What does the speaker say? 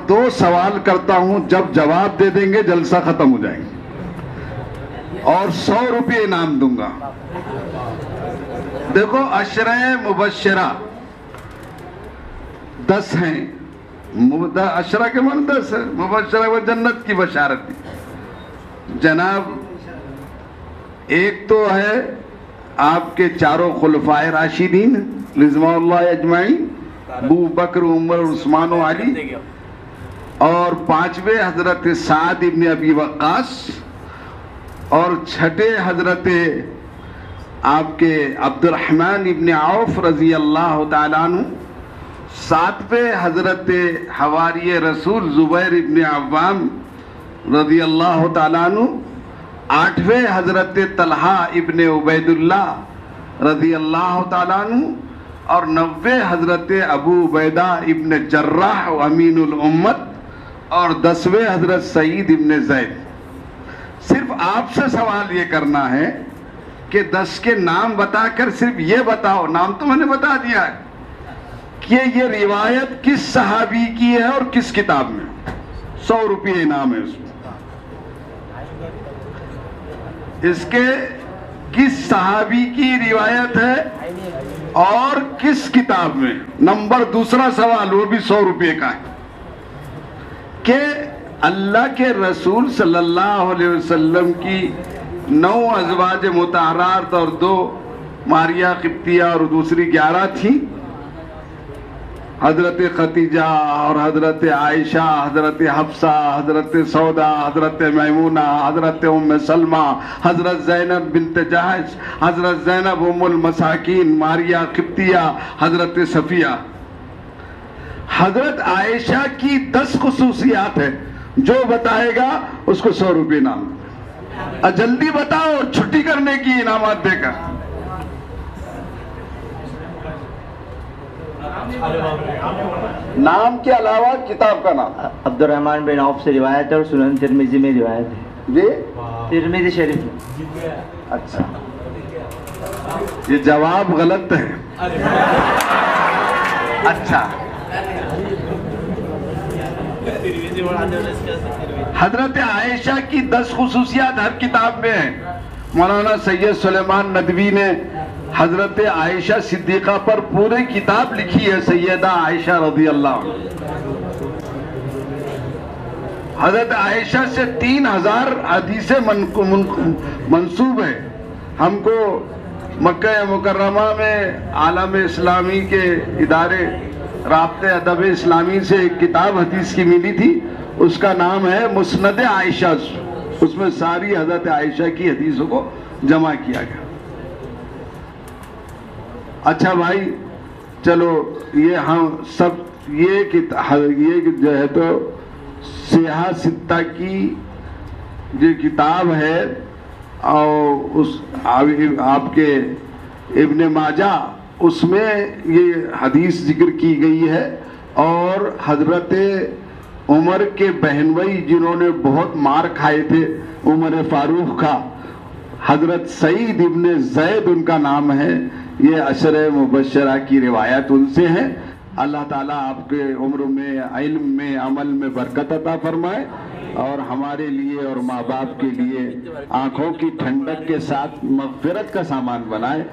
دو سوال کرتا ہوں، جب جواب دے دیں گے جلسہ ختم ہو جائیں گے، اور 100 روپے انعام دوں گا۔ دیکھو عشرہ مبشرہ 10 ہیں، عشرہ کے معنی 10 ہے، مبشرہ وہ جنت کی بشارت دی۔ جناب ایک تو ہے آپ کے چاروں خلفائے راشدین رضوان اللہ اجمعین، ابو بکر، عمر، عثمان و علی، اور 5ویں حضرت سعد ابن ابی وقاص، اور 6 حضرت آپ کے عبد الرحمن ابن عوف رضی اللہ تعالیٰ عنہ، 7ویں حضرت حواری رسول زبیر ابن عوام رضی اللہ تعالیٰ عنہ، 8ویں حضرت طلحہ ابن عبید اللہ رضی اللہ تعالیٰ عنہ، اور 9ویں حضرت ابو عبیدہ ابن جراح و امین الامت، اور 10ویں حضرت سعید ابن زید۔ صرف آپ سے سوال یہ کرنا ہے کہ 10 کے نام بتا کر صرف یہ بتاؤ، نام تو میں نے بتا دیا ہے، کہ یہ روایت کس صحابی کی ہے اور کس کتاب میں۔ 100 روپے انعام ہے اس میں، اس کے کس صحابی کی روایت ہے اور کس کتاب میں۔ نمبر دوسرا سوال وہ بھی 100 روپے کا ہے کہ اللہ کے رسول صلی اللہ علیہ وسلم کی 9 ازواج مطہرات اور 2 ماریہ قبطیہ اور دوسری 11 تھیں، حضرت خدیجہ اور حضرت عائشہ، حضرت حفصہ، حضرت سودا، حضرت میمونہ، حضرت ام سلمہ، حضرت زینب بنت جہش، حضرت زینب ام المساکین، ماریہ قبطیہ، حضرت صفیہ۔ حضرت عائشہ کی 10 خصوصیات ہیں، جو بتائے گا اس کو 100 روپے انعام۔ جلدی بتاؤ، چھٹی کرنے کی انعامات دے کر۔ نام کے علاوہ کتاب کا نام۔ عبد الرحمن بن عوف سے روایت ہے اور سنن ترمذی میں روایت ہے جی، ترمذی شریف میں۔ اچھا، یہ جواب غلط ہے۔ اچھا، حضرت عائشہ کی 10 خصوصیات ہر کتاب میں ہیں۔ مولانا سید سلیمان ندوی نے حضرت عائشہ صدیقہ پر پوری کتاب لکھی ہے، سیدہ عائشہ رضی اللہ عنہ۔ حضرت عائشہ سے 3000 حدیثیں منسوب ہیں۔ ہم کو مکہ مکرمہ میں عالم اسلامی کے ادارے رابطہ ادب اسلامی سے ایک کتاب حدیث کی ملی تھی، اس کا نام ہے مسند عائشہ۔ اس میں ساری حضرت عائشہ کی حدیثوں کو جمع کیا گیا۔ اچھا بھائی چلو، یہ ہم سب یہ جو ہے تو سیاہ ستہ کی جو کتاب ہے، اور اس آپ کے ابن ماجہ، اس میں یہ حدیث ذکر کی گئی ہے۔ اور حضرت عمر کے بہن بھائی جنہوں نے بہت مار کھائے تھے عمر فاروق کا، حضرت سعید ابن زید ان کا نام ہے۔ یہ عشرہ مبشرہ کی روایت ان سے ہے۔ اللہ تعالیٰ آپ کے عمر میں، علم میں، عمل میں برکت عطا فرمائے، اور ہمارے لیے اور ماں باپ کے لیے آنکھوں کی ٹھنڈک کے ساتھ مغفرت کا سامان بنائے۔